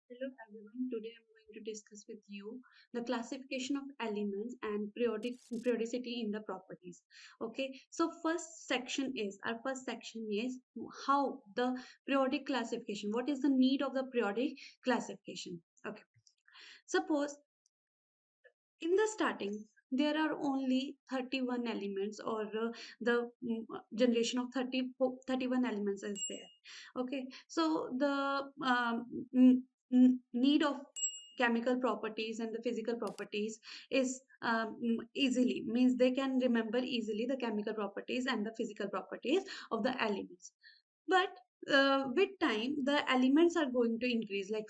Hello everyone. Today I'm going to discuss with you the classification of elements and periodicity in the properties. Okay, so our first section is how the periodic classification. What is the need of the periodic classification? Okay, suppose in the starting there are only 31 elements or the generation of 31 elements is there. Okay, so the need of chemical properties and the physical properties is easily means they can remember easily the chemical properties and the physical properties of the elements. But with time the elements are going to increase, like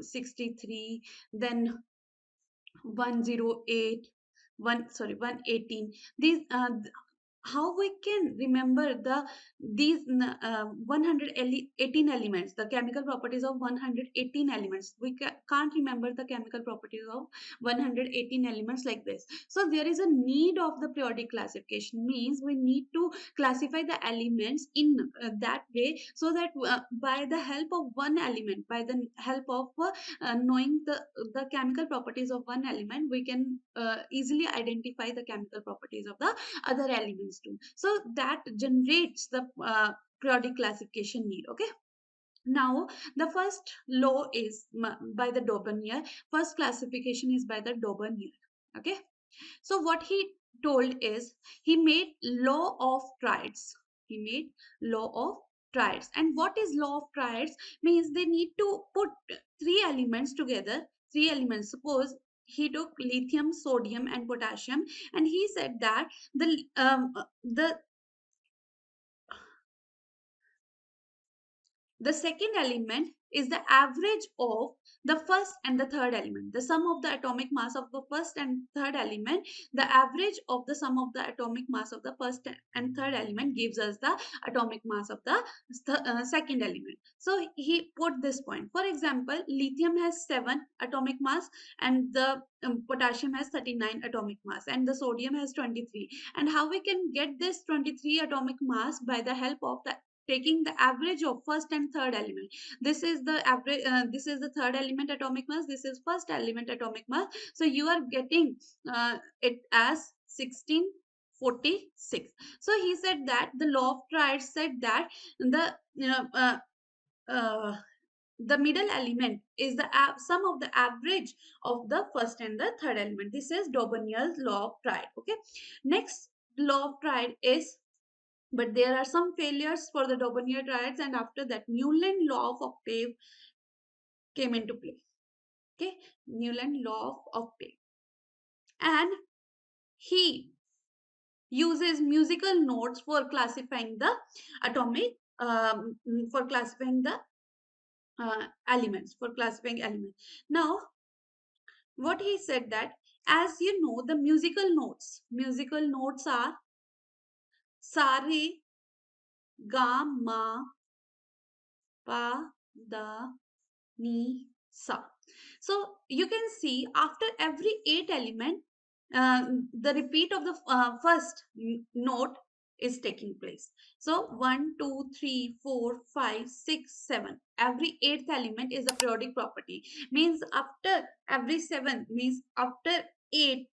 63, then 108, 118. These how we can remember these 118 elements, the chemical properties of 118 elements. We can't remember the chemical properties of 118 elements like this. So there is a need of the periodic classification, means we need to classify the elements in that way, so that by the help of one element, by the help of knowing the chemical properties of one element, we can easily identify the chemical properties of the other elements too. So that generates the periodic classification need. Okay, now the first law is by the Dobonier. First classification is by the Dobonier. Okay, so what he told is he made law of triads. He made law of triads. And what is law of triads? Means they need to put three elements together. Three elements. Suppose he took lithium, sodium, and potassium, and he said that the second element is the average of the first and the third element, the sum of the atomic mass of the first and third element. The average of the sum of the atomic mass of the first and third element gives us the atomic mass of the second element. So he put this point. For example, lithium has 7 atomic mass, and the potassium has 39 atomic mass, and the sodium has 23. And how we can get this 23 atomic mass? By the help of the taking the average of first and third element. This is the average, this is the third element atomic mass, this is first element atomic mass. So you are getting it as 1646. So he said that the law of triads said that the uh, the middle element is the sum of the average of the first and the third element. This is Dobonier's law of triad. Okay, next law of triad is, but there are some failures for the Dobonier triads, and after that Newland law of octave came into play. Okay, Newland law of octave. And he uses musical notes for classifying the atomic, for classifying the elements, for classifying elements. Now, what he said that, as you know, the musical notes are sa, re, ga, ma, pa, da, ni, sa. So you can see after every 8 element, the repeat of the first note is taking place. So 1, 2, 3, 4, 5, 6, 7. Every 8th element is a periodic property. Means after every 7, means after 8,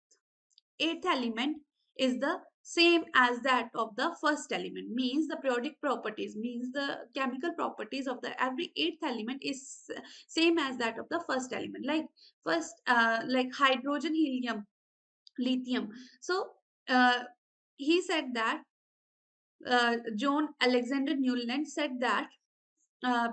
8th element is the same as that of the first element. Means the periodic properties, means the chemical properties of the every 8th element is same as that of the first element. Like first, like hydrogen, helium, lithium. So he said that John Alexander Newland said that uh,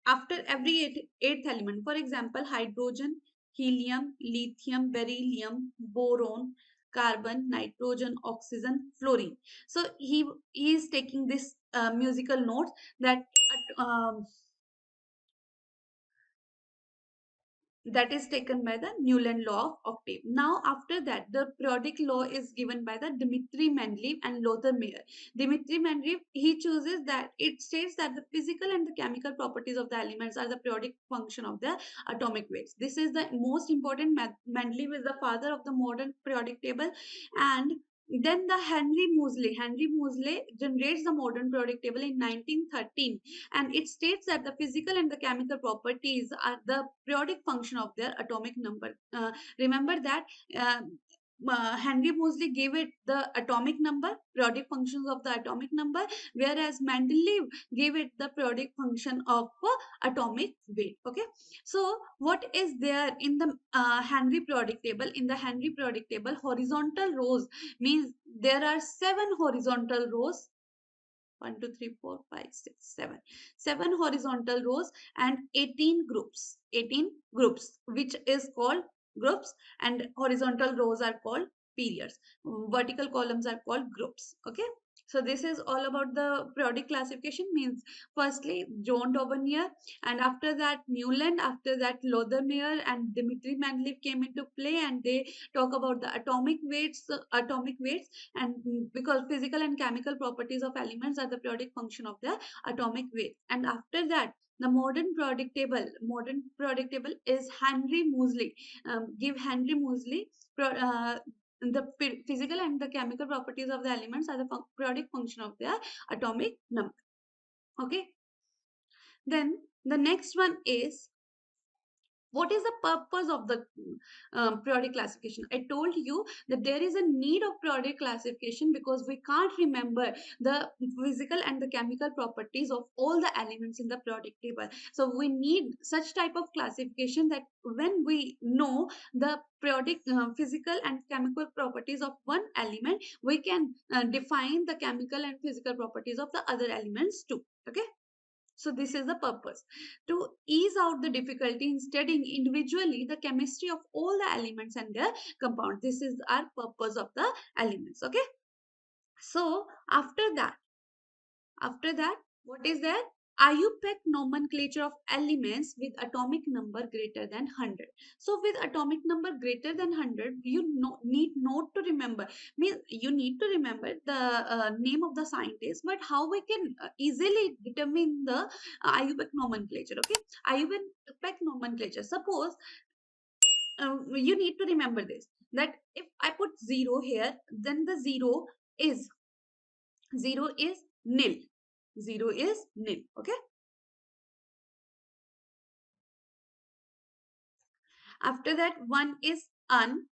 after every 8th element, for example, hydrogen, helium, lithium, beryllium, boron, carbon, nitrogen, oxygen, fluorine. So he is taking this musical notes that that is taken by the Newland law of octave. Now, after that, the periodic law is given by the Dmitry Mendeleev and Lothar Meyer. Dmitry Mendeleev, he chooses that it states that the physical and the chemical properties of the elements are the periodic function of the atomic weights. This is the most important. Mendeleev is the father of the modern periodic table, and Then the Henry Moseley generates the modern periodic table in 1913, and it states that the physical and the chemical properties are the periodic function of their atomic number. Remember that uh, Henry Moseley gave it the atomic number, periodic functions of the atomic number, whereas Mendeleev gave it the periodic function of atomic weight. Okay, so what is there in the Henry periodic table? In the Henry periodic table, horizontal rows means there are 7 horizontal rows. 1 2 3 4 5 6 7 7 horizontal rows and 18 groups, which is called groups, and horizontal rows are called periods, vertical columns are called groups. Okay, so this is all about the periodic classification. Means firstly John Dauvergne, and after that Newland, after that Lothermeyer and Dmitry Mendeleev came into play, and they talk about the atomic weights, and because physical and chemical properties of elements are the periodic function of the atomic weight. And after that the modern periodic table is Henry Moseley, give Henry Moseley the physical and the chemical properties of the elements are the periodic function of their atomic number. Okay, then the next one is, what is the purpose of the periodic classification? I told you that there is a need of periodic classification because we can't remember the physical and the chemical properties of all the elements in the periodic table. So we need such type of classification that when we know the periodic physical and chemical properties of one element, we can define the chemical and physical properties of the other elements too. Okay, so this is the purpose, to ease out the difficulty in studying individually the chemistry of all the elements and their compound. This is our purpose of the elements. Okay, so after that, what is there? IUPAC nomenclature of elements with atomic number greater than 100. So with atomic number greater than 100, you need not to remember. Means you need to remember the name of the scientist, but how we can easily determine the IUPAC nomenclature. Okay, IUPAC nomenclature. Suppose you need to remember this, that if I put 0 here, then the is 0 is nil. 0 is nil. Okay, after that 1 is un,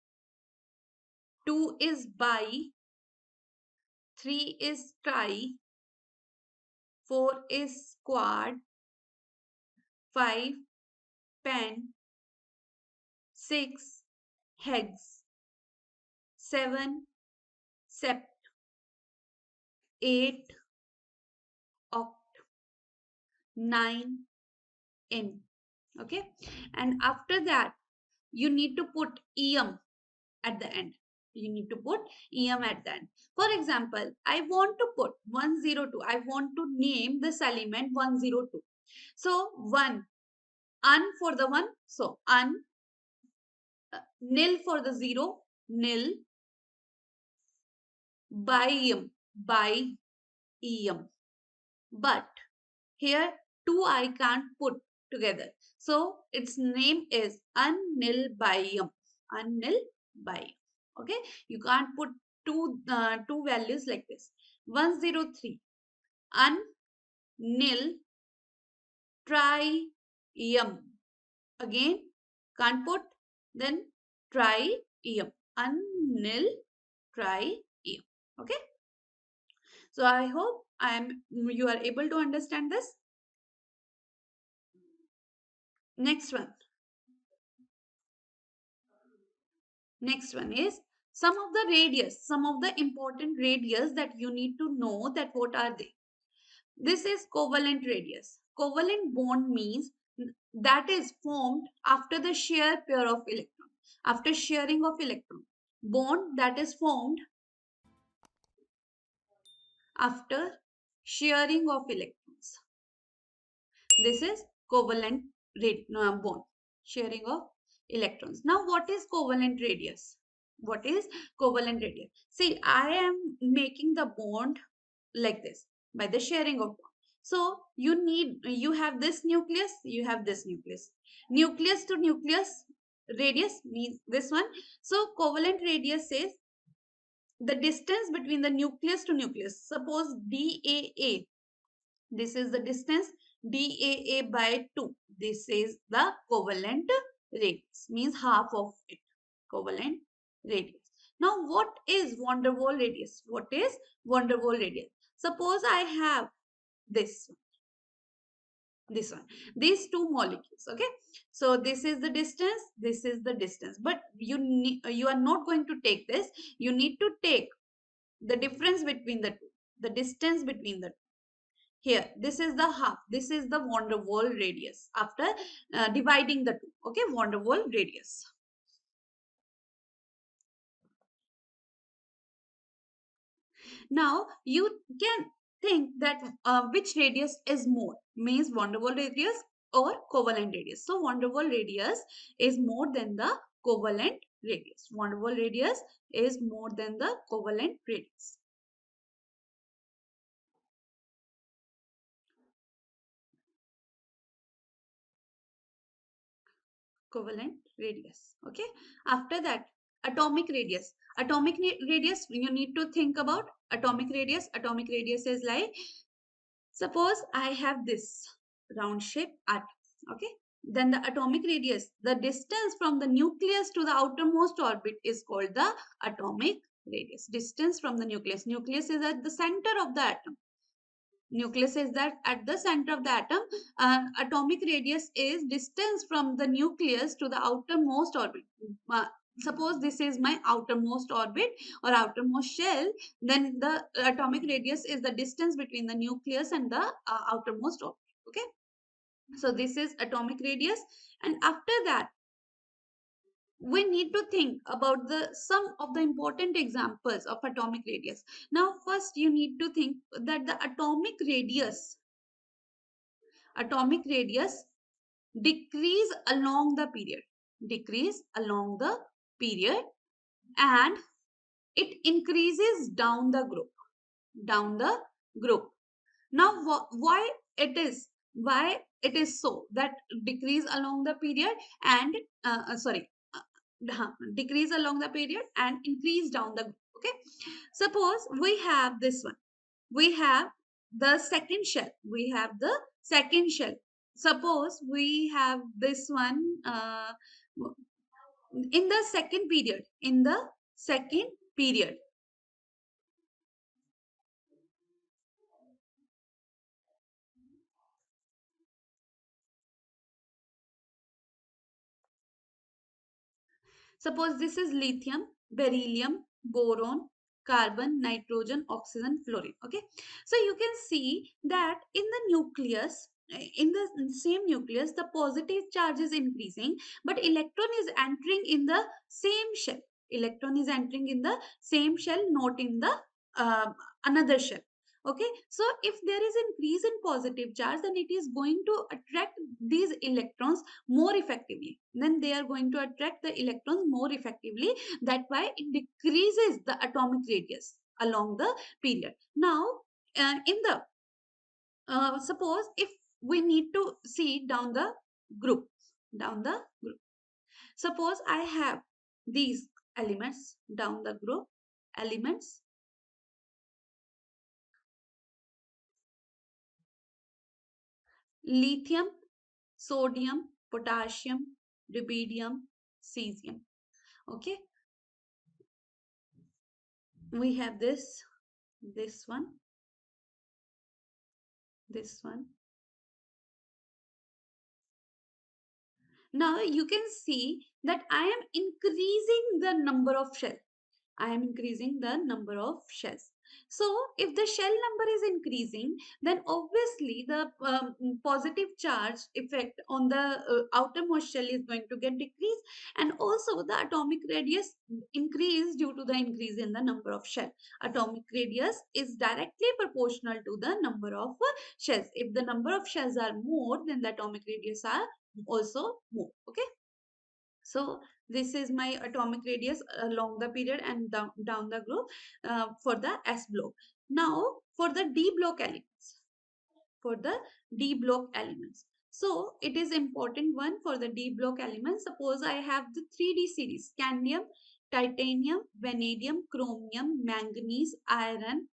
2 is bi, 3 is tri, 4 is quad, 5 pen, 6 hex, 7 sept, 8 oct, 9 in. Okay, and after that you need to put em at the end. You need to put em at the end. For example, I want to put 102. I want to name this element 102. So 1, un for the 1. So un, nil for the 0, nil, biem, by em. But here 2 I can't put together. So its name is unnilbium. Unnilbium. Okay, you can't put two values like this. 103 un nil trium. Again can't put, then trium. Unnil trium. Okay, so I hope you are able to understand this. Next one. Next one is some of the important radius that you need to know, that what are they. This is covalent radius. Covalent bond means that is formed after the shear pair of electron. After sharing of electron. Bond that is formed after sharing of electrons. This is covalent bond, sharing of electrons. Now, what is covalent radius? What is covalent radius? See, I am making the bond like this by the sharing of bond. So you have this nucleus, you have this nucleus. Nucleus to nucleus radius means this one. So covalent radius says the distance between the nucleus to nucleus. Suppose DAA. This is the distance DAA by 2. This is the covalent radius, means half of it. Covalent radius. Now, what is van der Waals radius? What is van der Waals radius? Suppose I have this one, these two molecules. Okay, so this is the distance, this is the distance, but you are not going to take this. You need to take the difference between the two, the distance between the two. Here, this is the half, this is the van der Waals radius after dividing the two. Okay, van der Waals radius. Now you can think that which radius is more, means van der Waals radius or covalent radius. So van der Waals radius is more than the covalent radius. Van der Waals radius is more than the covalent radius. Covalent radius. Okay. After that, atomic radius. Atomic radius, you need to think about atomic radius. Atomic radius is like, suppose I have this round shape atom. Okay. Then the atomic radius, the distance from the nucleus to the outermost orbit is called the atomic radius. Distance from the nucleus. Nucleus is at the center of the atom. Nucleus is that at the center of the atom. Atomic radius is distance from the nucleus to the outermost orbit. Suppose this is my outermost orbit or outermost shell, then the atomic radius is the distance between the nucleus and the outermost orbit. Okay, so this is atomic radius. And after that, we need to think about some of the important examples of atomic radius. Now, first you need to think that the atomic radius decrease along the period, and it increases down the group. Now, why it is so that decrease along the period and decrease along the period and increase down the group. Okay, suppose we have this one, we have the second shell, suppose we have this one in the second period. Suppose this is lithium, beryllium, boron, carbon, nitrogen, oxygen, fluorine. Okay, so you can see that in the nucleus, in the same nucleus, the positive charge is increasing, but electron is entering in the same shell. Electron is entering in the same shell, not in the another shell. Okay, so if there is increase in positive charge, then it is going to attract these electrons more effectively. Then they are going to attract the electrons more effectively. That's why it decreases the atomic radius along the period. Now, in the suppose if we need to see group, down the group. Suppose I have these elements down the group, elements. Lithium, sodium, potassium, rubidium, cesium. Okay, we have this one, this one. Now you can see that I am increasing the number of shells. I am increasing the number of shells. So if the shell number is increasing, then obviously the positive charge effect on the outermost shell is going to get decreased, and also the atomic radius increase due to the increase in the number of shells. Atomic radius is directly proportional to the number of shells. If the number of shells are more, then the atomic radius are also more. Okay, so this is my atomic radius along the period and down the group for the S block. Now for the D block elements, so it is important one for the D block elements. Suppose I have the 3D series, scandium, titanium, vanadium, chromium, manganese, iron,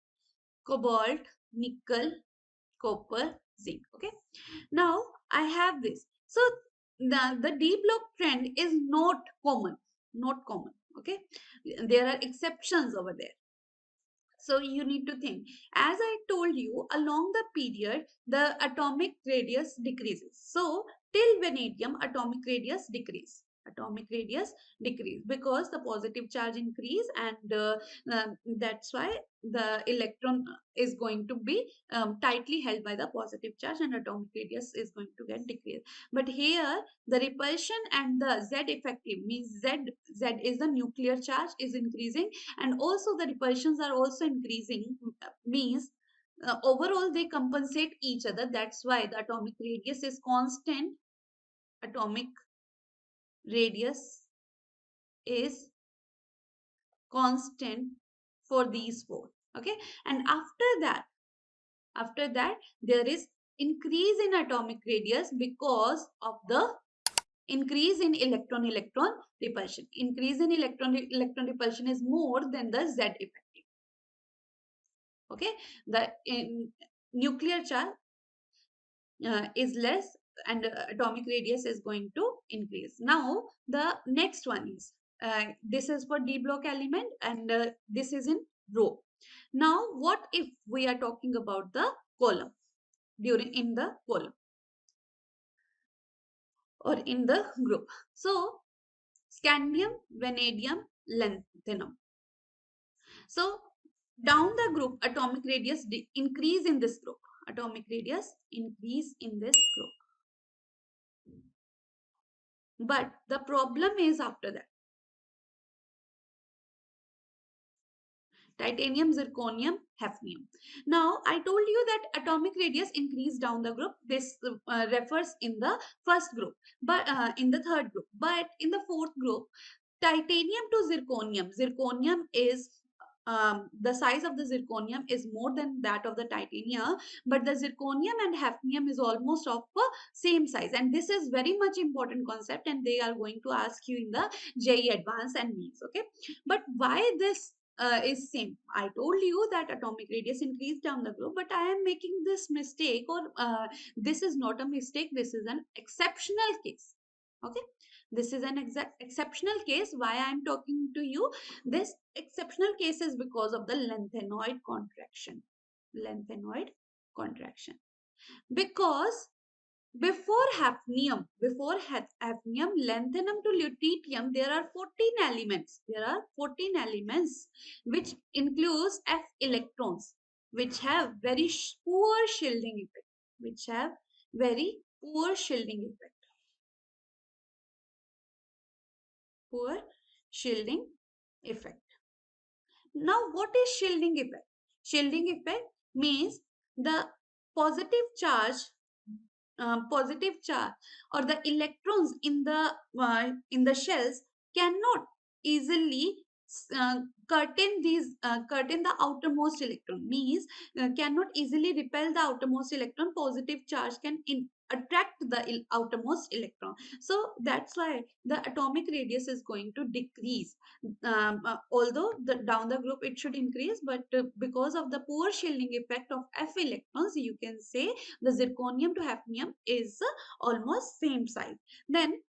cobalt, nickel, copper, zinc. Okay. Now I have this. So the D block trend is not common, not common. Okay. There are exceptions over there. So you need to think. As I told you, along the period, the atomic radius decreases. So till vanadium, atomic radius decrease. Atomic radius decrease because the positive charge increase, and that's why the electron is going to be tightly held by the positive charge, and atomic radius is going to get decreased. But here the repulsion and the Z effective means Z is the nuclear charge is increasing, and also the repulsions are also increasing, means overall they compensate each other. That's why the atomic radius is constant. Atomic radius is constant for these four. Okay. And after that there is increase in atomic radius because of the increase in electron repulsion. Increase in electron repulsion is more than the Z effective. Okay. The nuclear charge is less, and atomic radius is going to increase. Now the next one is this is for D block element, and this is in row. Now what if we are talking about the column, during in the column or in the group? So scandium, vanadium, lanthanum. So down the group, atomic radius increase in this group. Atomic radius increase in this group. But the problem is after that. Titanium, zirconium, hafnium. Now, I told you that atomic radius increase down the group. This refers in the first group, but in the third group. But in the fourth group, titanium to zirconium. Zirconium is the size of the zirconium is more than that of the titanium, but the zirconium and hafnium is almost of same size. And this is very much important concept, and they are going to ask you in the JEE Advanced and Mains. Okay, but why this is same? I told you that atomic radius increased down the group, but I am making this mistake, or this is not a mistake. This is an exceptional case. Okay, this is an exceptional case. Why I am talking to you this exceptional case is because of the lanthanoid contraction. Lanthanoid contraction. Because before hafnium, lanthanum to lutetium, there are 14 elements. There are 14 elements which includes F electrons, which have very poor shielding effect. Which have very poor shielding effect. Poor shielding effect. Now, what is shielding effect? Shielding effect means the positive charge, or the electrons in the shells cannot easily curtain the outermost electron. Means cannot easily repel the outermost electron. Positive charge can attract the outermost electron. So that's why the atomic radius is going to decrease. Although down the group it should increase, but because of the poor shielding effect of F electrons, you can say the zirconium to hafnium is almost same size. Then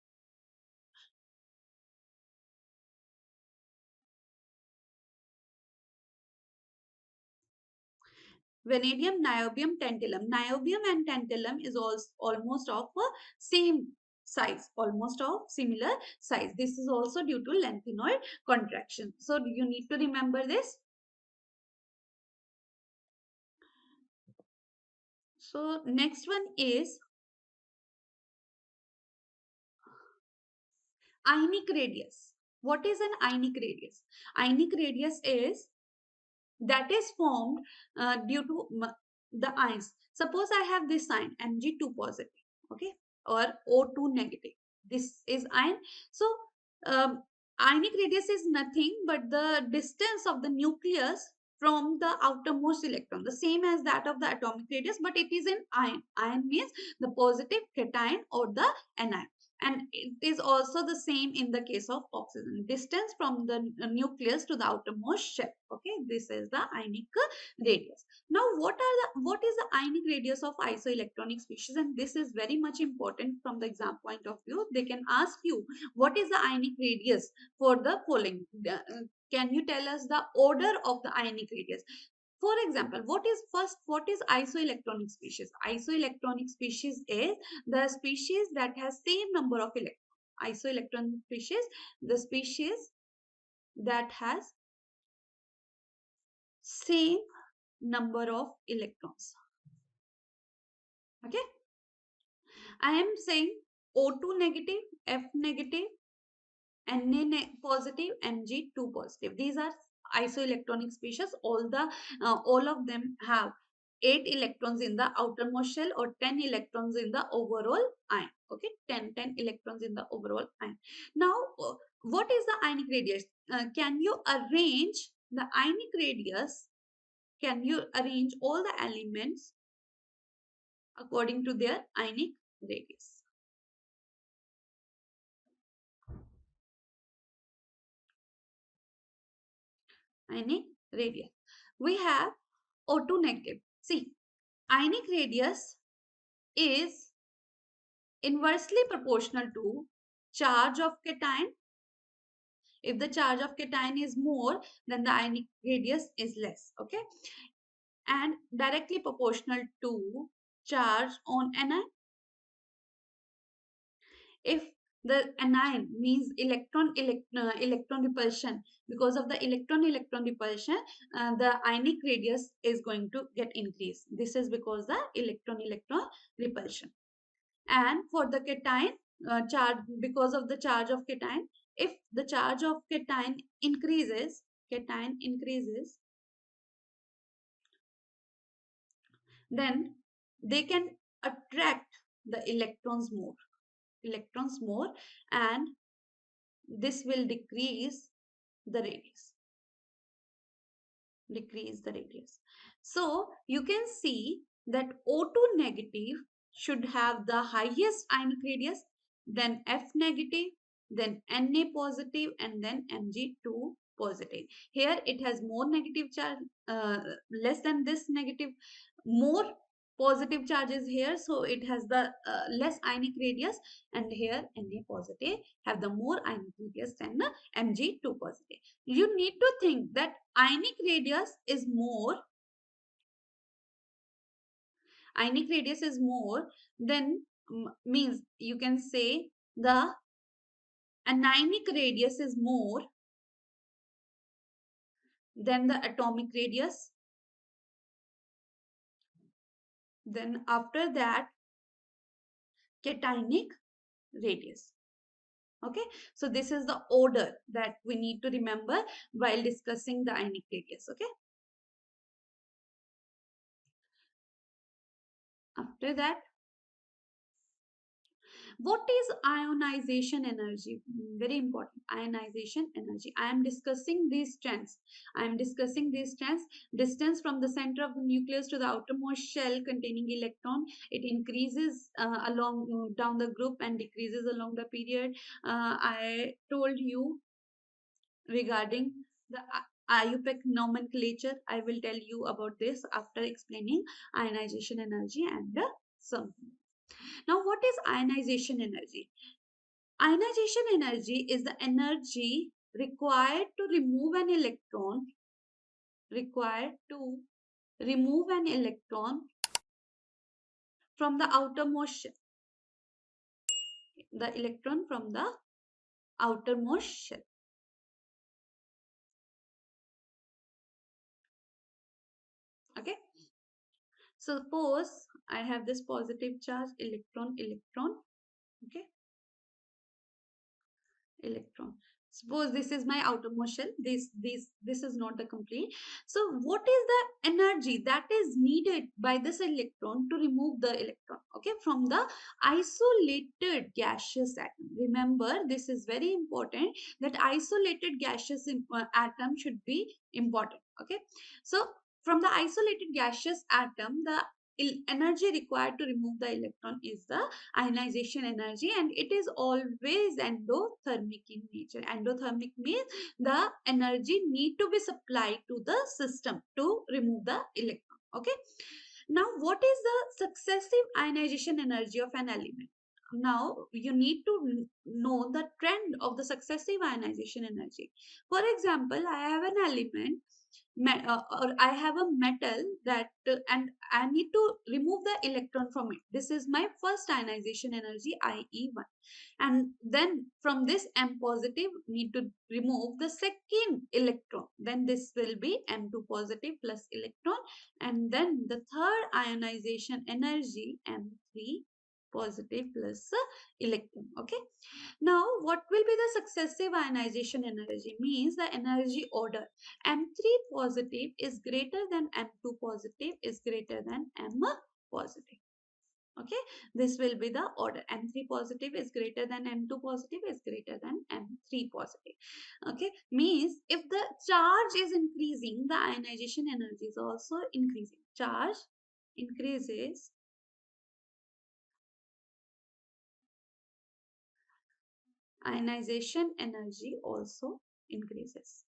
vanadium, niobium, tantalum. Niobium and tantalum is also almost of a same size, almost of similar size. This is also due to lanthanoid contraction. So you need to remember this. So next one is ionic radius. What is an ionic radius? Ionic radius is that is formed due to the ions. Suppose I have this sign Mg2 positive, okay, or O2 negative. This is ion. So ionic radius is nothing but the distance of the nucleus from the outermost electron, the same as that of the atomic radius, but it is an ion. Ion means the positive cation or the anion. And it is also the same in the case of oxygen. Distance from the nucleus to the outermost shell. Okay, this is the ionic radius. Now, what is the ionic radius of isoelectronic species? And this is very much important from the exam point of view. They can ask you what is the ionic radius for the following. Can you tell us the order of the ionic radius? For example, what is isoelectronic species? Isoelectronic species is the species that has same number of electrons. Isoelectronic species, the species that has same number of electrons. Okay, I am saying O2 negative, F negative, Na positive, Mg2 positive. These are isoelectronic species. All of them have 8 electrons in the outermost shell or 10 electrons in the overall ion. Okay, 10 electrons in the overall ion. Now, what is the ionic radius? Can you arrange the ionic radius? Can you arrange all the elements according to their ionic radius? Ionic radius. We have O2 negative. See, ionic radius is inversely proportional to charge of cation. If the charge of cation is more, then the ionic radius is less. Okay, and directly proportional to charge on anion. If the anion means electron repulsion, because of the electron repulsion, the ionic radius is going to get increased. This is because the electron repulsion. And for the cation, charge, because of the charge of cation, if the charge of cation increases, then they can attract the electrons more, and this will decrease the radius. So you can see that O2 negative should have the highest ionic radius, then F negative, then Na positive, and then Mg2 positive. Here it has more negative charge, less than this negative, more positive charges here, so it has the less ionic radius, and here Na positive have the more ionic radius than the Mg2 positive. You need to think that ionic radius is more, then means you can say the anionic radius is more than the atomic radius. Then after that, cationic radius. Okay, so this is the order that we need to remember while discussing the ionic radius. Okay, after that, what is ionization energy? Very important. Ionization energy. I am discussing these trends. Distance from the center of the nucleus to the outermost shell containing electron. It increases along down the group and decreases along the period. I told you regarding the IUPAC nomenclature. I will tell you about this after explaining ionization energy and some. Now, what is ionization energy? Ionization energy is the energy required to remove an electron from the outermost shell. The electron from the outermost shell. Okay. Suppose I have this positive charge, electron. Okay, electron. Suppose this is my outermost shell. This is not the complete. So what is the energy that is needed by this electron to remove the electron, okay, from the isolated gaseous atom? Remember, this is very important, that isolated gaseous atom should be important. Okay, so from the isolated gaseous atom, the energy required to remove the electron is the ionization energy, and it is always endothermic in nature. Endothermic means the energy need to be supplied to the system to remove the electron. Okay. Now, what is the successive ionization energy of an element? Now, you need to know the trend of the successive ionization energy. For example, I have an element, or I have a metal that, and I need to remove the electron from it. This is my first ionization energy, IE1. And then from this M positive need to remove the second electron. Then this will be M2 positive plus electron. And then the third ionization energy, M3 positive plus electron. Okay. Now, what will be the successive ionization energy? Means the energy order. M3 positive is greater than M2 positive is greater than M positive. Okay, this will be the order. M3 positive is greater than M2 positive is greater than M3 positive. Okay, means if the charge is increasing, the ionization energy is also increasing. Charge increases, ionization energy also increases.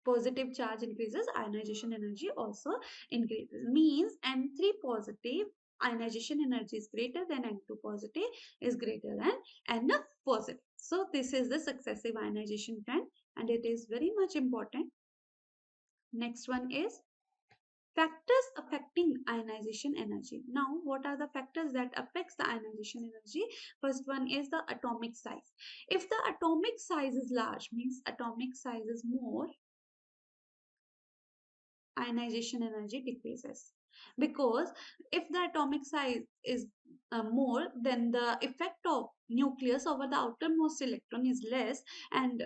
Positive charge increases, ionization energy also increases. Means M3 positive ionization energy is greater than M2 positive is greater than N positive. So this is the successive ionization trend, and it is very much important. Next one is factors affecting ionization energy. Now, what are the factors that affects the ionization energy? First one is the atomic size. If the atomic size is large, means atomic size is more, ionization energy decreases, because if the atomic size is more, then the effect of nucleus over the outermost electron is less, and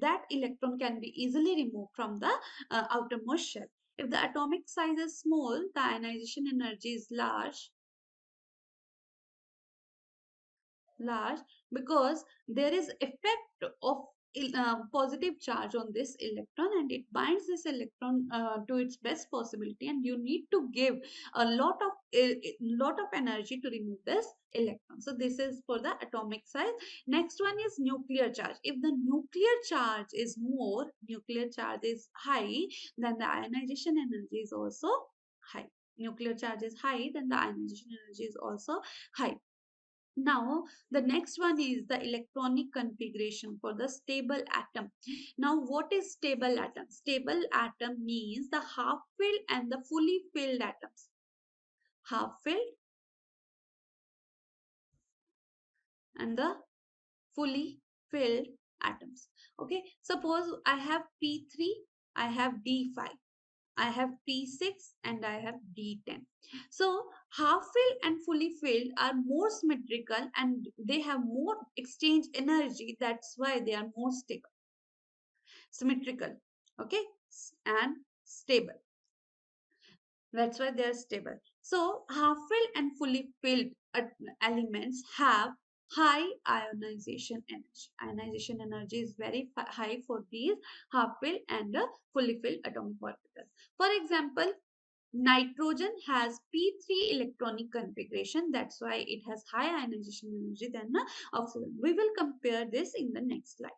that electron can be easily removed from the outermost shell. If the atomic size is small, the ionization energy is large, because there is effect of positive charge on this electron, and it binds this electron to its best possibility, and you need to give a lot of energy to remove this electron. So this is for the atomic size. Next one is nuclear charge. If the nuclear charge is more, nuclear charge is high, then the ionization energy is also high. Nuclear charge is high, then the ionization energy is also high. Now, the next one is the electronic configuration for the stable atom. Now, what is stable atom? Stable atom means the half-filled and the fully filled atoms. Half-filled and the fully filled atoms. Okay, suppose I have P3, I have D5. I have P6 and I have D10. So half filled and fully filled are more symmetrical and they have more exchange energy. That's why they are more stable. Symmetrical, okay, and stable. That's why they are stable. So half filled and fully filled elements have high ionization energy. Ionization energy is very high for these half filled and fully filled atomic orbitals. For example, nitrogen has P3 electronic configuration. That's why it has high ionization energy than oxygen. We will compare this in the next slide.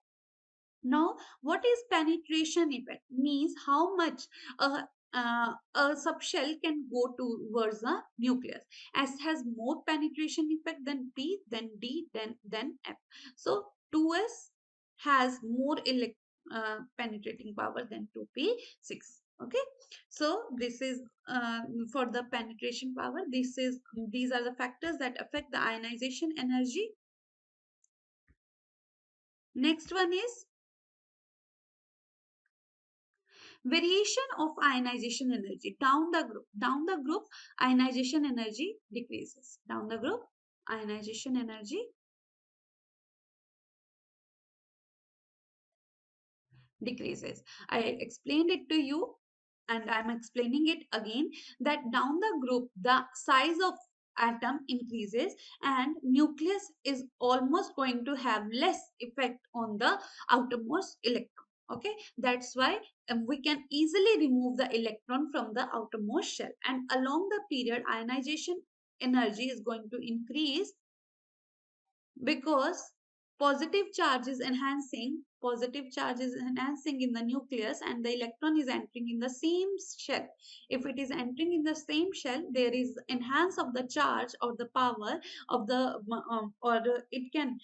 Now, what is penetration effect? Means how much a subshell can go towards the nucleus. S has more penetration effect than P, then D, then F. So 2S has more penetrating power than 2P6. Okay, so this is for the penetration power. These are the factors that affect the ionization energy. Next one is variation of ionization energy. Down the group, ionization energy decreases. Down the group, ionization energy decreases. I explained it to you and I'm explaining it again, that down the group, the size of atom increases and nucleus is almost going to have less effect on the outermost electron. Okay, that's why we can easily remove the electron from the outermost shell, and along the period ionization energy is going to increase because positive charge is enhancing in the nucleus, and the electron is entering in the same shell. If it is entering in the same shell, there is enhance of the charge or the power of the or it can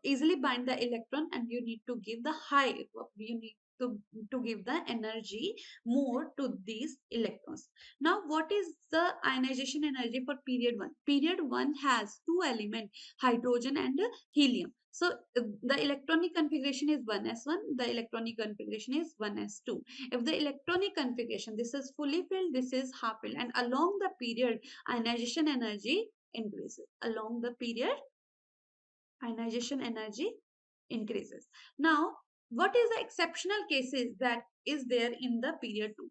easily bind the electron, and you need to give the high, you need to give the energy more to these electrons. Now, what is the ionization energy for period 1? Period 1 has two elements, hydrogen and helium. So the electronic configuration is 1s1, the electronic configuration is 1s2. If the electronic configuration, this is fully filled, this is half filled, and along the period ionization energy increases. Along the period ionization energy increases. Now, what is the exceptional cases that is there in the period 2?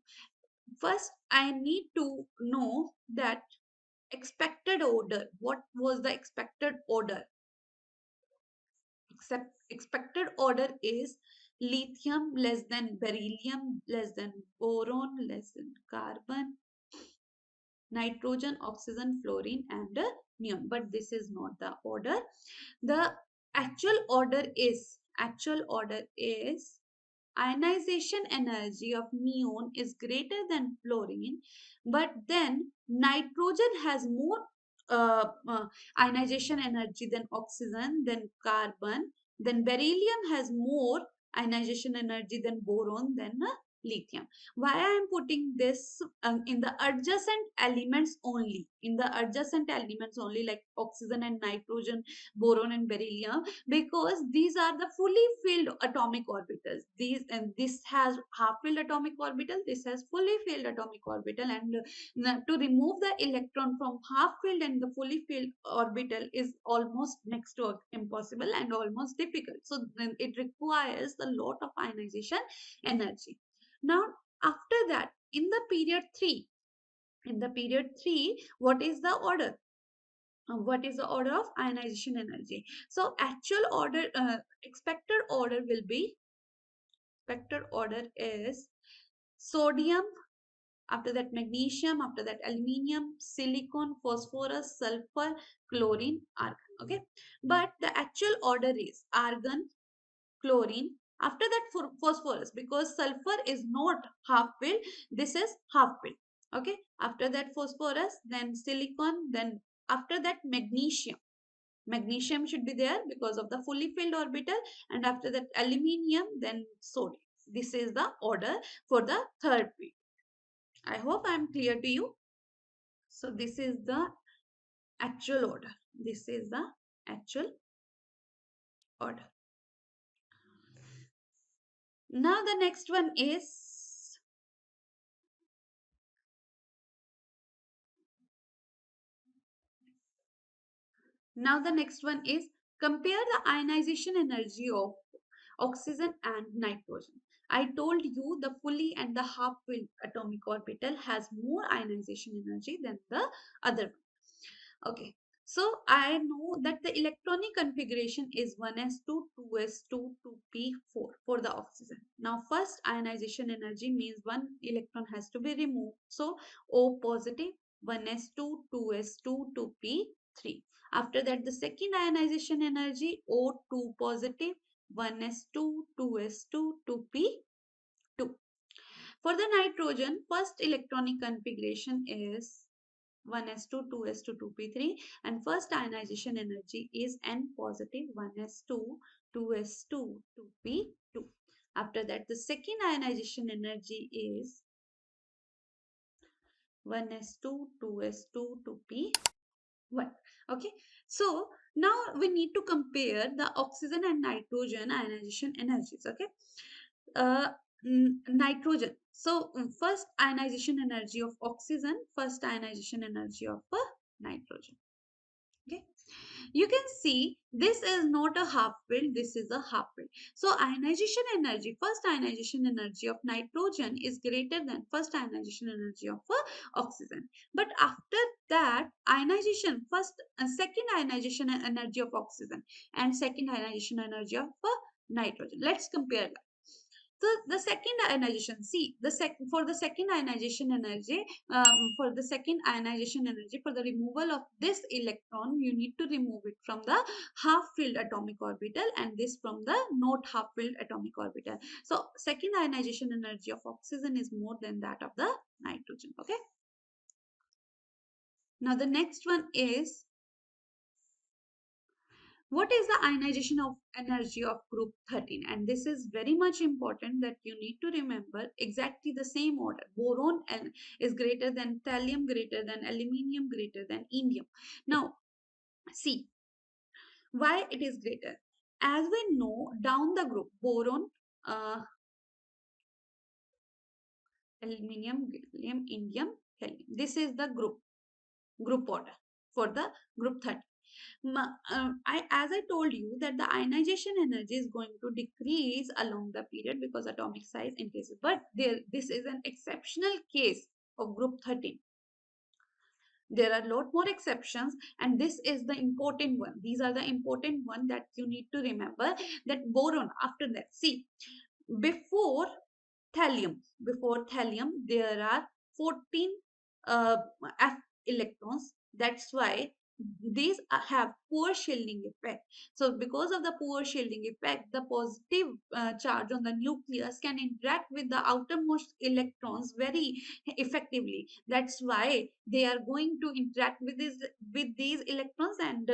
First, I need to know that expected order. What was the expected order? Expected order is lithium less than beryllium, less than boron, less than carbon, nitrogen, oxygen, fluorine, and neon. But this is not the order. The actual order is ionization energy of neon is greater than fluorine, but then nitrogen has more ionization energy than oxygen, then carbon, then beryllium has more ionization energy than boron, than lithium. Why I am putting this in the adjacent elements only, like oxygen and nitrogen, boron and beryllium, because these are the fully filled atomic orbitals. This has half filled atomic orbital, this has fully filled atomic orbital, and to remove the electron from half filled and the fully filled orbital is almost next to impossible and almost difficult. So then it requires a lot of ionization energy. Now, after that, in the period 3, what is the order? What is the order of ionization energy? So expected order is sodium, after that magnesium, after that aluminium, silicon, phosphorus, sulfur, chlorine, argon. Okay, but the actual order is argon, chlorine, after that phosphorus, because sulfur is not half filled, this is half filled. Okay, after that phosphorus, then silicon, then after that magnesium should be there because of the fully filled orbital, and after that aluminium, then sodium. This is the order for the third period. I hope I am clear to you. So this is the actual order. This is the actual order. Now the next one is compare the ionization energy of oxygen and nitrogen. I told you the fully and the half filled atomic orbital has more ionization energy than the other one. Okay, so I know that the electronic configuration is 1s2, 2s2, 2p4 for the oxygen. Now, first ionization energy means one electron has to be removed. So, O positive, 1s2, 2s2, 2p3. After that, the second ionization energy, O2 positive, 1s2, 2s2, 2p2. For the nitrogen, first electronic configuration is 1s2, 2s2, 2p3, and first ionization energy is N positive, 1s2, 2s2, 2p2. After that, the second ionization energy is 1s2, 2s2, 2p1. Okay, so now we need to compare the oxygen and nitrogen ionization energies. Okay, uh, nitrogen. So first ionization energy of oxygen, first ionization energy of nitrogen. Okay, you can see this is not a half filled, this is a half filled. So ionization energy, first ionization energy of nitrogen is greater than first ionization energy of oxygen. But after that ionization, second ionization energy of oxygen and second ionization energy of nitrogen. Let's compare that. So the second ionization, see the for the second ionization energy, for the removal of this electron, you need to remove it from the half-filled atomic orbital and this from the not half-filled atomic orbital. So second ionization energy of oxygen is more than that of the nitrogen. Okay. Now the next one is, what is the ionization of energy of group 13? And this is very much important that you need to remember exactly the same order. Boron is greater than thallium, greater than aluminium, greater than indium. Now, see why it is greater. As we know, down the group, boron, uh, aluminium, gallium, indium, helium. This is the group order for the group 13. As I told you that the ionization energy is going to decrease along the period because atomic size increases. But this is an exceptional case of group 13. There are a lot more exceptions, and this is the important one. These are the important one that you need to remember. That boron, after that, see, before before thallium, there are 14 uh, F electrons. That's why these have poor shielding effect. So because of the poor shielding effect, the positive charge on the nucleus can interact with the outermost electrons very effectively. That's why they are going to interact with these electrons, and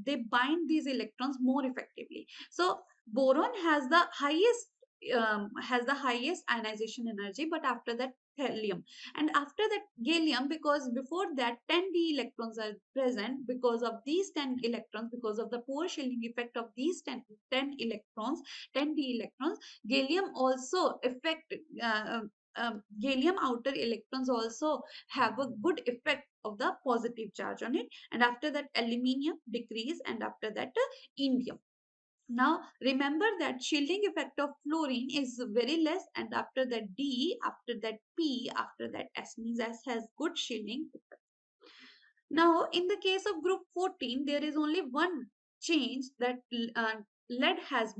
they bind these electrons more effectively. So boron has the highest ionization energy, but after that thallium, and after that gallium, because before that 10d electrons are present. Because of these 10 electrons, because of the poor shielding effect of these 10 electrons, 10d electrons, gallium also affect gallium outer electrons also have a good effect of the positive charge on it, and after that aluminium decrease, and after that indium. Now remember that shielding effect of fluorine is very less, and after that D, after that P, after that S, means S has good shielding effect. Now in the case of group 14, there is only one change, that lead has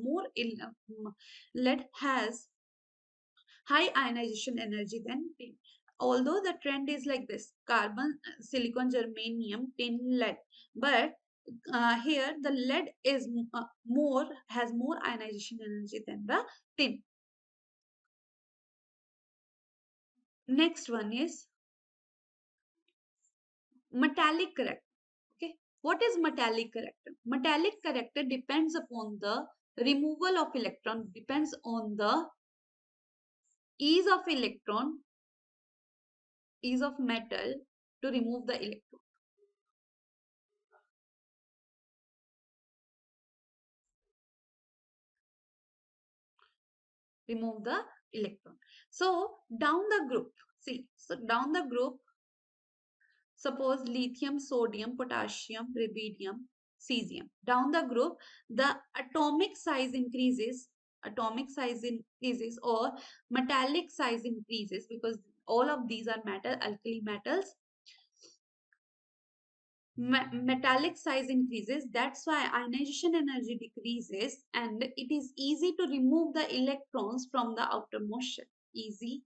lead has high ionization energy than tin. Although the trend is like this: carbon, silicon, germanium, tin, lead, but here the lead is has more ionization energy than the tin. Next one is metallic character. Okay, what is metallic character? Metallic character depends upon the removal of electron, depends on the ease of ease of metal to remove the electron. Remove the electron. So down the group, see, so down the group, suppose lithium, sodium, potassium, rubidium, cesium. Down the group, the atomic size increases, or metallic size increases, because all of these are alkali metals. Metallic size increases. That's why ionization energy decreases, and it is easy to remove the electrons from the outermost shell. Easy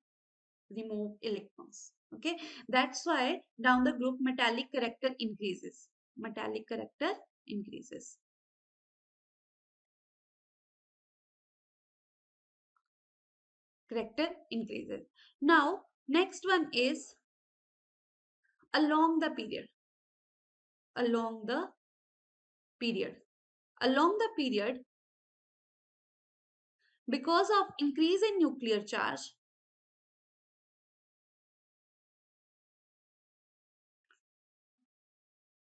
remove electrons. Okay, that's why down the group metallic character increases. Metallic character increases. Character increases. Now next one is along the period. Along the period. Along the period, because of increase in nuclear charge,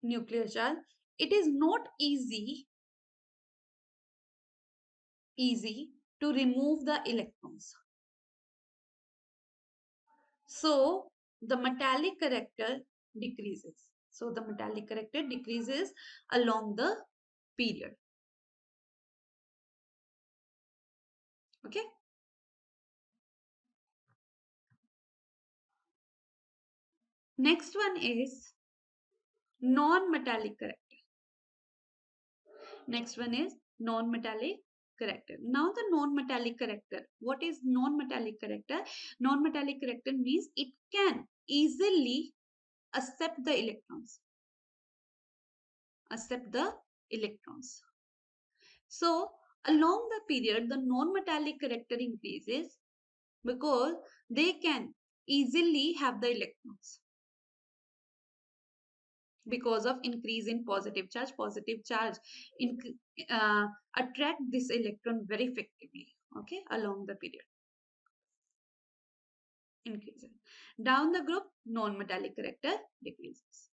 it is not easy to remove the electrons. So the metallic character decreases. So the metallic character decreases along the period. Okay. Next one is non-metallic character. Next one is non-metallic character. Now the non-metallic character. What is non-metallic character? Non-metallic character means it can easily accept the electrons. Accept the electrons. So along the period, the non-metallic character increases because they can easily have the electrons because of increase in positive charge. Positive charge in, attract this electron very effectively, okay, along the period. Increases. Down the group, non-metallic character decreases.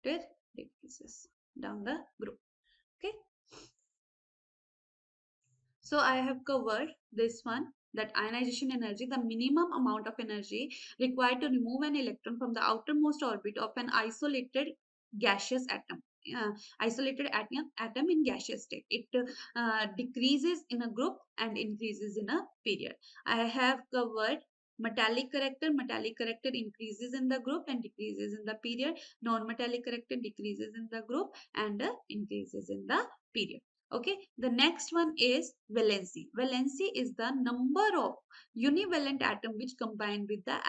It decreases down the group. Okay. So I have covered this one, that ionization energy, the minimum amount of energy required to remove an electron from the outermost orbit of an isolated gaseous atom. Isolated atom in gaseous state. It decreases in a group and increases in a period. I have covered metallic character. Metallic character increases in the group and decreases in the period. Non-metallic character decreases in the group and increases in the period. Okay, the next one is valency. Valency is the number of univalent atom which combine with the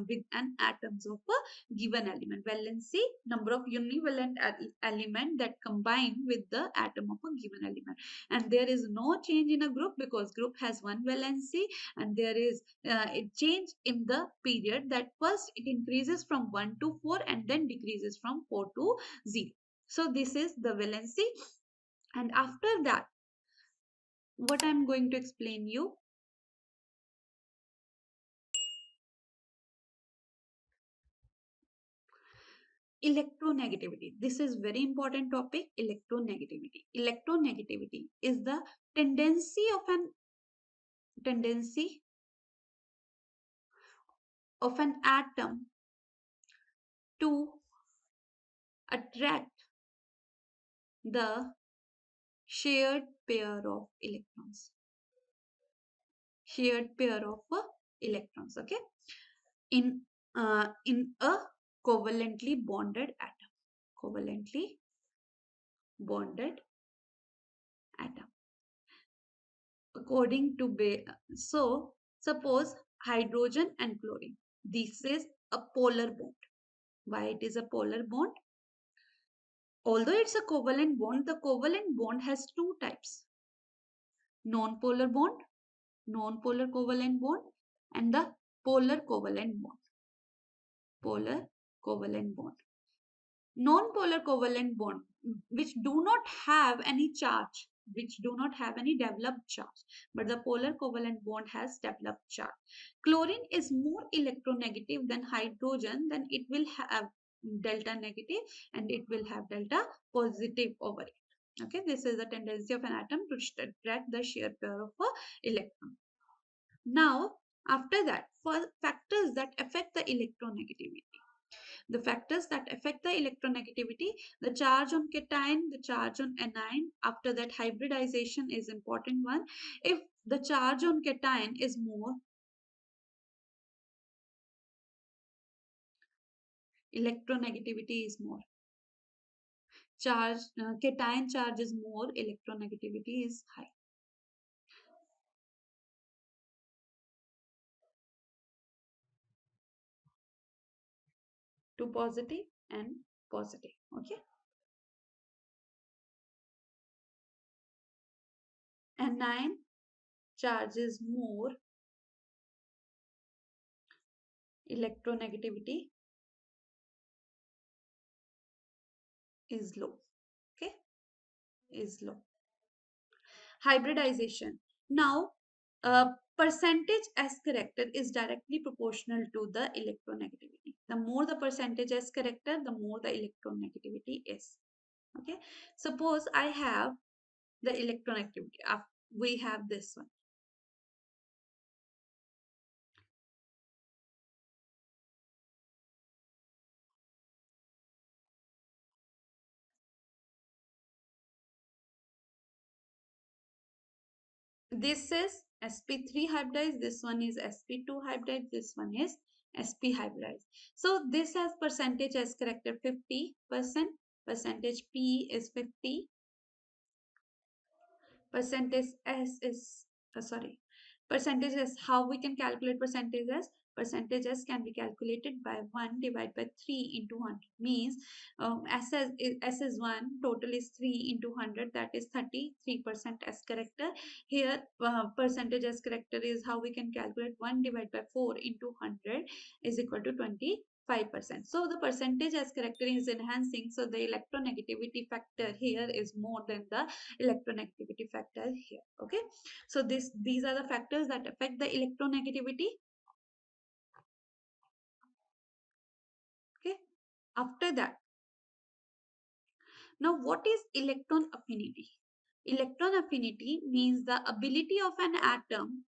with an atoms of a given element. Valency, number of univalent element that combine with the atom of a given element. And there is no change in a group because group has one valency, and there is a change in the period, that first it increases from 1 to 4 and then decreases from 4 to 0. So this is the valency. And after that, what I'm going to explain you, electronegativity. This is very important topic, electronegativity. Electronegativity is the tendency of an atom to attract the shared pair of electrons. Shared pair of electrons, okay, in a covalently bonded atom. Covalently bonded atom. According to so suppose hydrogen and chlorine. This is a polar bond. Why it is a polar bond? Although it's a covalent bond, the covalent bond has two types: non-polar bond, non-polar covalent bond, and the polar covalent bond. Polar covalent bond. Non-polar covalent bond, which do not have any charge, which do not have any developed charge, but the polar covalent bond has developed charge. Chlorine is more electronegative than hydrogen, then it will have delta negative and it will have delta positive over it. Okay, this is the tendency of an atom to attract the shear pair of a electron. Now, after that, for factors that affect the electronegativity. The factors that affect the electronegativity, the charge on cation, the charge on anion. After that, hybridization is important one. If the charge on cation is more, electronegativity is more. Cation charge is more, electronegativity is high. To positive and positive. Okay. Anion charge is more, electronegativity is low. Okay, is low. Hybridization. Now, percentage S character is directly proportional to the electronegativity. The more the percentage S character, the more the electronegativity is. Okay. Suppose I have the electronegativity. We have this one. This is sp3 hybridized, this one is sp2 hybridized, this one is sp hybridized. So this has percentage S character 50%, percentage P is 50, percentage S is sorry, percentage S, how we can calculate percentage S? Percentage S can be calculated by 1 divided by 3 into 100, means S is 1, total is 3 into 100, that is 33% S character. Here percentage S character is how we can calculate 1 divided by 4 into 100 is equal to 25%. So the percentage as character is enhancing, so the electronegativity factor here is more than the electronegativity factor here. Okay, so these are the factors that affect the electronegativity. Okay, after that, now what is electron affinity? Electron affinity means the ability of an atom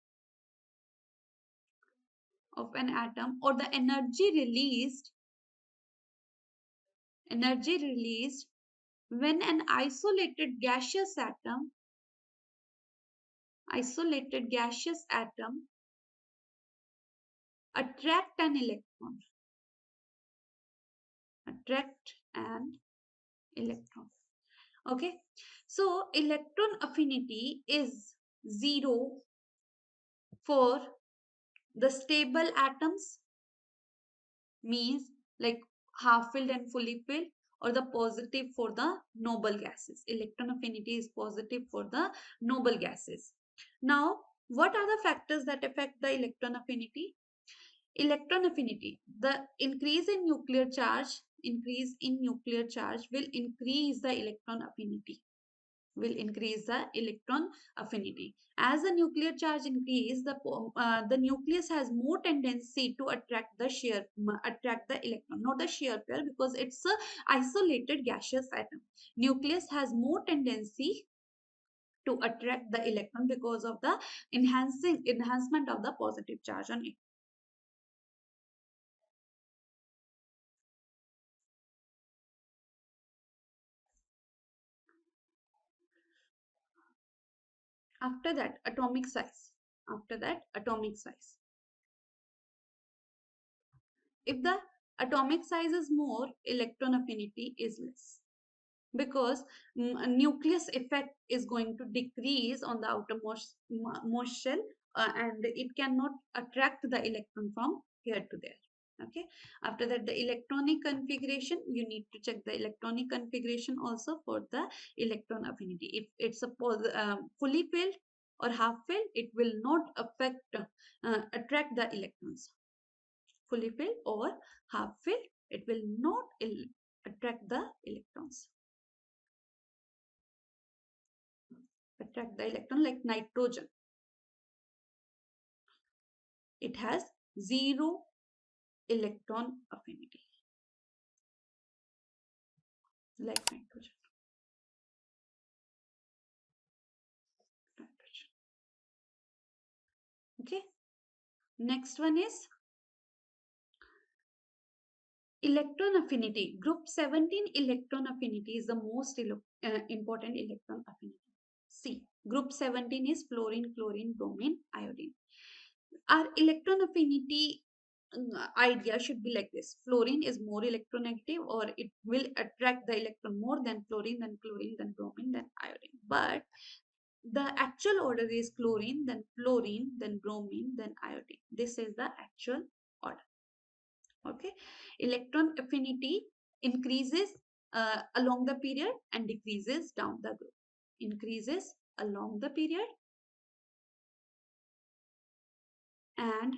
or the energy released when an isolated gaseous atom attract an electron. Okay, so electron affinity is 0 for the stable atoms, means like half filled and fully filled, or the positive for the noble gases. Electron affinity is positive for the noble gases. Now, what are the factors that affect the electron affinity? Electron affinity, the increase in nuclear charge will increase the electron affinity. As the nuclear charge increase, the nucleus has more tendency to attract the electron, not the shear pair, because it's a isolated gaseous atom. Nucleus has more tendency to attract the electron because of the enhancement of the positive charge on it. After that, atomic size. If the atomic size is more, electron affinity is less, because nucleus effect is going to decrease on the outermost shell, and it cannot attract the electron from here to there. Okay, after that, the electronic configuration, you need to check the electronic configuration also for the electron affinity. If it's a fully filled or half filled, it will not attract the electrons. Fully filled or half filled, it will not attract the electrons. Attract the electron, like nitrogen, it has 0 electron affinity, like nitrogen. Okay, next one is electron affinity. Group 17 electron affinity is the most important electron affinity. See, group 17 is fluorine, chlorine, bromine, iodine. Our electron affinity idea should be like this: fluorine is more electronegative, or it will attract the electron more than fluorine, then chlorine, then bromine, then iodine. But the actual order is chlorine, then fluorine, then bromine, then iodine. This is the actual order. Okay, electron affinity increases along the period and decreases down the group. Increases along the period and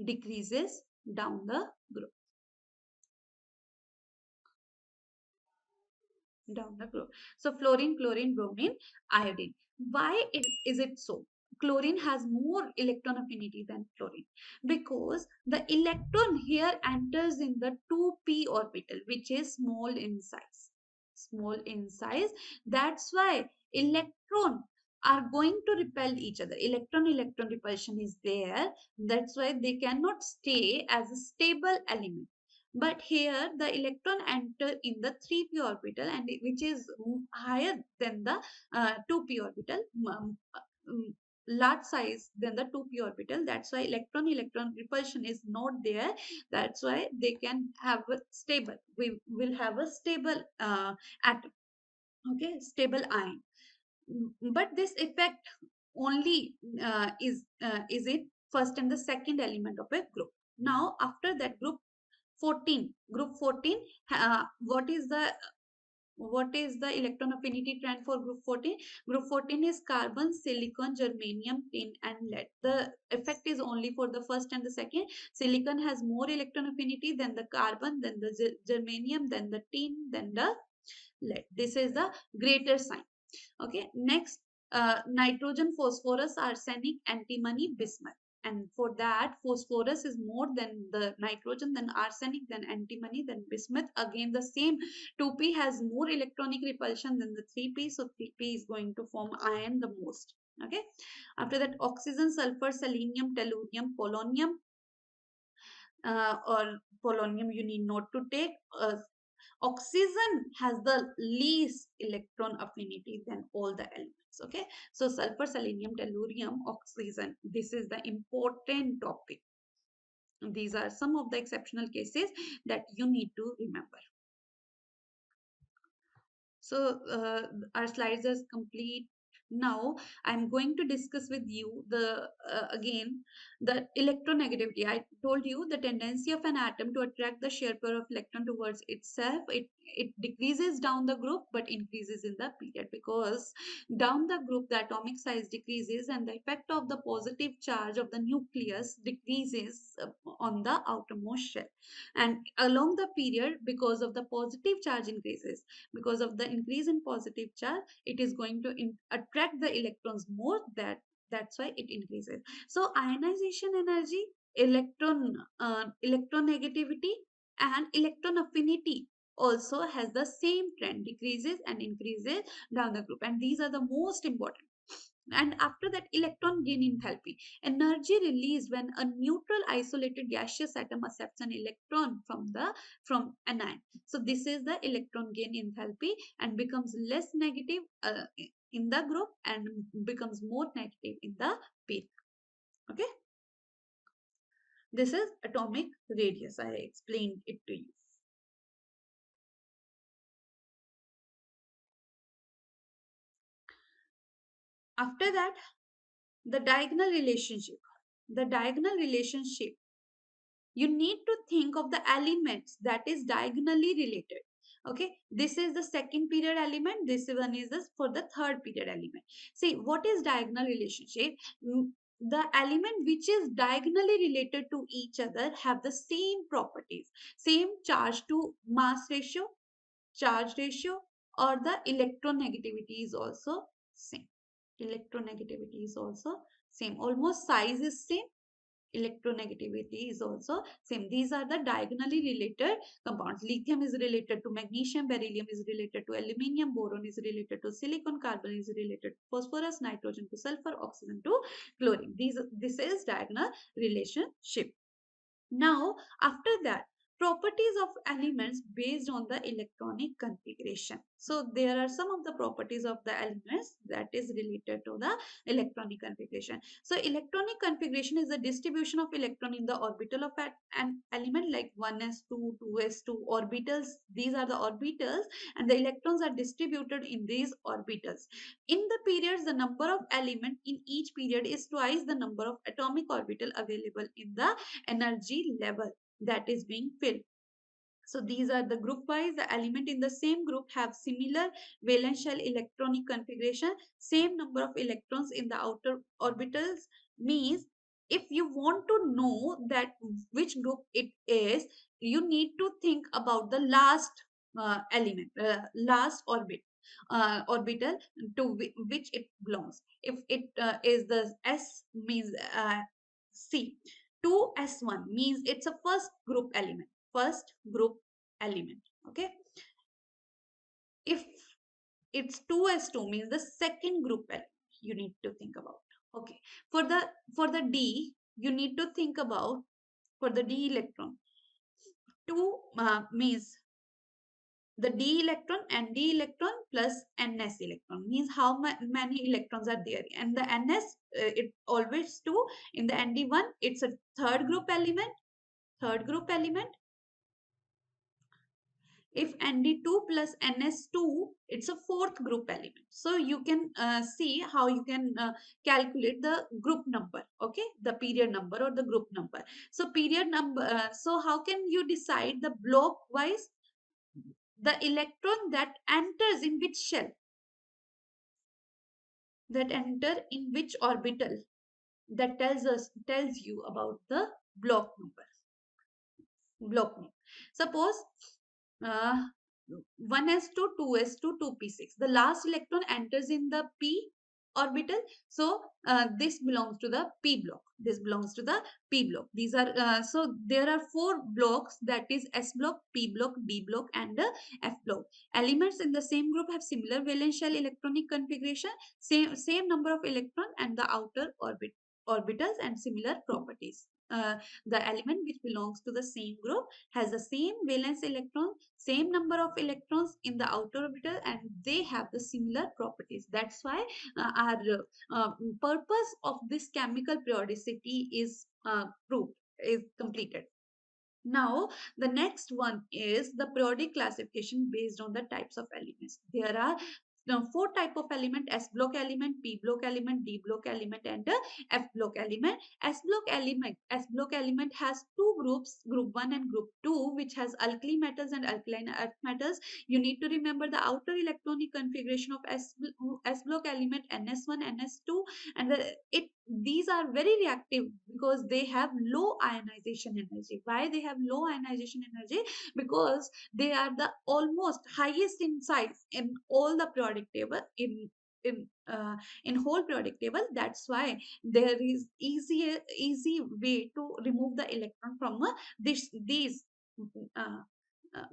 decreases down the group. So fluorine, chlorine, bromine, iodine. Why is it so? Chlorine has more electron affinity than fluorine, because the electron here enters in the 2p orbital, which is small in size. Small in size. That's why electron are going to repel each other. Electron repulsion is there. That's why they cannot stay as a stable element. But here the electron enter in the 3p orbital, and which is higher than the 2p orbital. large size than the 2p orbital. That's why electron repulsion is not there. That's why they can have a stable, we will have a stable atom, okay, stable ion. But this effect only is it first and the second element of a group. Now after that, group 14, what is the electron affinity trend for group 14? Group 14 is carbon, silicon, germanium, tin, and lead. The effect is only for the first and the second. Silicon has more electron affinity than the carbon, then the germanium, then the tin, then the lead. This is the greater sign. Okay, next, nitrogen, phosphorus, arsenic, antimony, bismuth. And for that, phosphorus is more than the nitrogen, then arsenic, then antimony, then bismuth. Again, the same 2p has more electronic repulsion than the 3p. So 3p is going to form iron the most. Okay. After that, oxygen, sulfur, selenium, tellurium, polonium, or polonium you need not to take. Oxygen has the least electron affinity than all the elements. Okay, so sulfur, selenium, tellurium, oxygen, this is the important topic. These are some of the exceptional cases that you need to remember. So our slides are complete. Now I'm going to discuss with you the again the electronegativity. I told you the tendency of an atom to attract the shear pair of electron towards itself. It decreases down the group but increases in the period, because down the group the atomic size decreases and the effect of the positive charge of the nucleus decreases on the outermost shell, and along the period, because of the positive charge increases, because of the increase in positive charge, it is going to attract the electrons more. That's why it increases. So ionization energy, electronegativity, and electron affinity also has the same trend, decreases and increases down the group, and these are the most important. And after that, electron gain enthalpy, energy released when a neutral isolated gaseous atom accepts an electron from an ion. So this is the electron gain enthalpy, and becomes less negative in the group and becomes more negative in the peak. Okay, this is atomic radius. I explained it to you. After that, the diagonal relationship. The diagonal relationship, you need to think of the elements that is diagonally related. Okay, this is the second period element, this one is this for the third period element. See, what is diagonal relationship? The element which is diagonally related to each other have the same properties, same charge to mass ratio, charge ratio, or the electronegativity is also same. Electronegativity is also same, almost size is same, electronegativity is also same. These are the diagonally related compounds. Lithium is related to magnesium, beryllium is related to aluminium, boron is related to silicon, carbon is related to phosphorus, nitrogen to sulfur, oxygen to chlorine. This is diagonal relationship. Now, after that, properties of elements based on the electronic configuration. So, there are some of the properties of the elements that is related to the electronic configuration. So, electronic configuration is the distribution of electron in the orbital of an element, like 1s2, 2s2 orbitals. These are the orbitals, and the electrons are distributed in these orbitals. In the periods, the number of element in each period is twice the number of atomic orbital available in the energy level that is being filled. So these are the group wise. The element in the same group have similar valence shell electronic configuration, same number of electrons in the outer orbitals. Means if you want to know that which group it is, you need to think about the last element, last orbital to which it belongs. If it is the S, means C. 2s1 means it's a first group element, first group element. Okay, if it's 2s2 means the second group element you need to think about. Okay, for the D you need to think about, for the D electron, 2 means the d electron and d electron plus ns electron means how many electrons are there, and the ns it always 2. In the nd1 it's a third group element, third group element. If nd2 plus ns2 it's a fourth group element. So you can see how you can calculate the group number, okay, the period number or the group number. So period number, so how can you decide the block wise the electron that enters in which shell, that enter in which orbital, that tells you about the block number, block name. Suppose uh, 1s2 2s2 2p6, the last electron enters in the p orbital. So this belongs to the p block, this belongs to the p block. These are so there are four blocks, that is s block, p block, d block and f block. Elements in the same group have similar valence shell electronic configuration, same number of electron and the outer orbitals and similar properties. The element which belongs to the same group has the same valence electron, same number of electrons in the outer orbital, and they have the similar properties. That's why our purpose of this chemical periodicity is proved, is completed. Now, the next one is the periodic classification based on the types of elements. There are four type of element: S block element, P block element, D block element, and F block element. S block element has two groups, group 1 and group 2, which has alkali metals and alkaline earth metals. You need to remember the outer electronic configuration of S block element, NS1, NS2, and these are very reactive because they have low ionization energy. Why they have low ionization energy? Because they are the almost highest in size in all the periodic table, in in whole periodic table. That's why there is easy way to remove the electron from these uh, uh,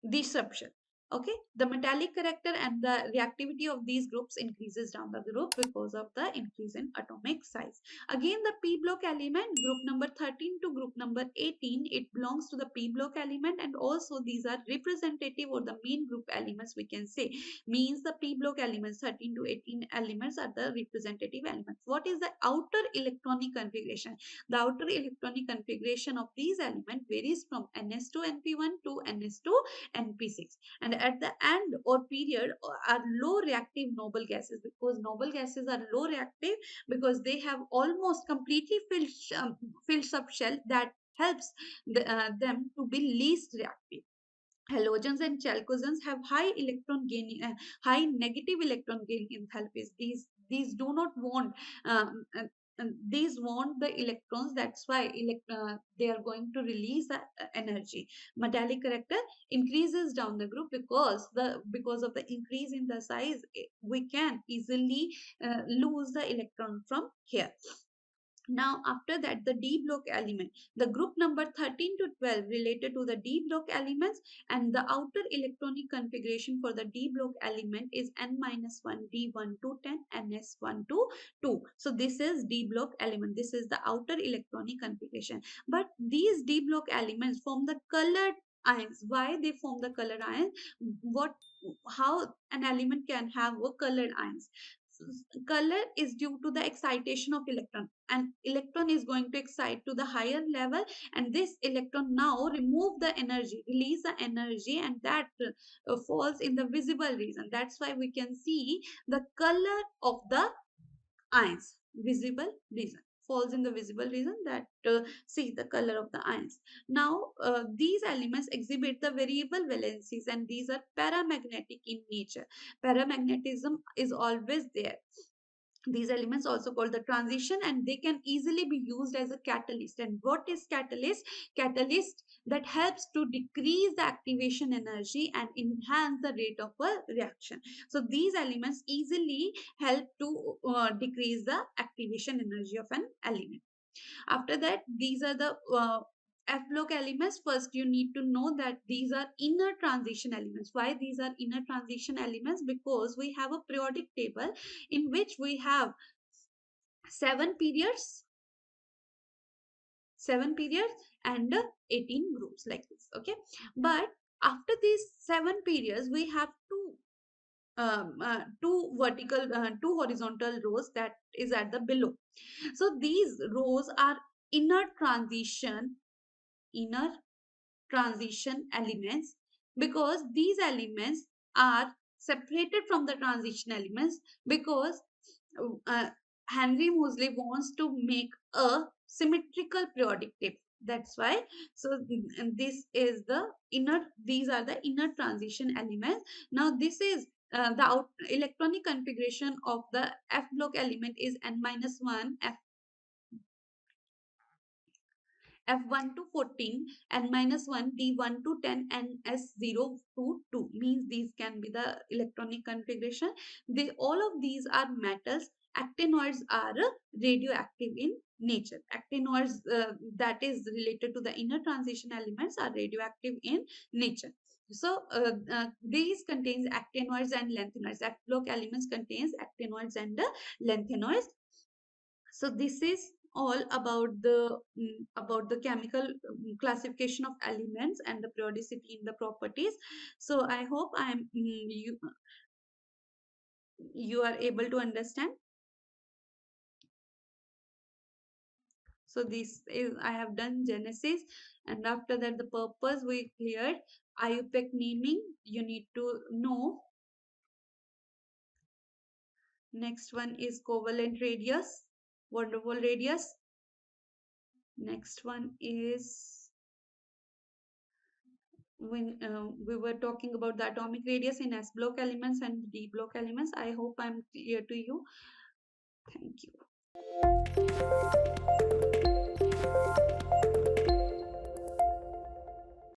disruption. Okay, the metallic character and the reactivity of these groups increases down the group because of the increase in atomic size. Again, the p block element, group number 13 to group number 18, it belongs to the p block element, and also these are representative or the main group elements, we can say. Means the p block elements 13 to 18 elements are the representative elements. What is the outer electronic configuration? The outer electronic configuration of these elements varies from ns2 np1 to ns2 np6, and at the end or period are low reactive noble gases, because noble gases are low reactive because they have almost completely filled subshell that helps them to be least reactive. Halogens and chalcogens have high electron gain, high negative electron gain enthalpies. These do not want these want the electrons. That's why they are going to release the energy. Metallic character increases down the group because of the increase in the size. We can easily lose the electron from here. Now, after that, the D block element, the group number 13 to 12 related to the D block elements, and the outer electronic configuration for the D block element is N-1, D1 to 10, NS1 to 2. So this is D block element. This is the outer electronic configuration. But these D block elements form the colored ions. Why they form the colored ions? What, how an element can have a colored ions? Color is due to the excitation of electron, and electron is going to excite to the higher level, and this electron now remove the energy, release the energy, and that falls in the visible region. That's why we can see the color of the ions, visible region, falls in the visible region, that see the color of the ions. Now these elements exhibit the variable valencies, and these are paramagnetic in nature. Paramagnetism is always there. These elements also called the transition, and they can easily be used as a catalyst. And what is catalyst? Catalyst that helps to decrease the activation energy and enhance the rate of a reaction. So these elements easily help to decrease the activation energy of an element. After that, these are the F block elements. First, you need to know that these are inner transition elements. Why these are inner transition elements? Because we have a periodic table in which we have 7 periods, 7 periods and 18 groups like this. Okay, but After these 7 periods, we have two horizontal rows that is at the below. So these rows are inner transition inner transition elements, because these elements are separated from the transition elements, because uh, Henry Moseley wants to make a symmetrical periodic table. That's why. So this is the inner these are the inner transition elements. Now this is the electronic configuration of the F block element is n minus 1 F1 to 14 and minus 1 D1 to 10 and S0 to 2, means these can be the electronic configuration. All of these are metals. Actinoids are radioactive in nature. Actinoids that is related to the inner transition elements are radioactive in nature. So these contains actinoids and lanthanoids. F block elements contains actinoids and lanthanoids. So this is all about the chemical classification of elements and the periodicity in the properties. So I hope you are able to understand. So this is I have done genesis, and after that the purpose we cleared. IUPAC naming you need to know. Next one is covalent radius, van der Waals radius. Next one is when we were talking about the atomic radius in S block elements and D block elements. I hope I'm clear to you. Thank you.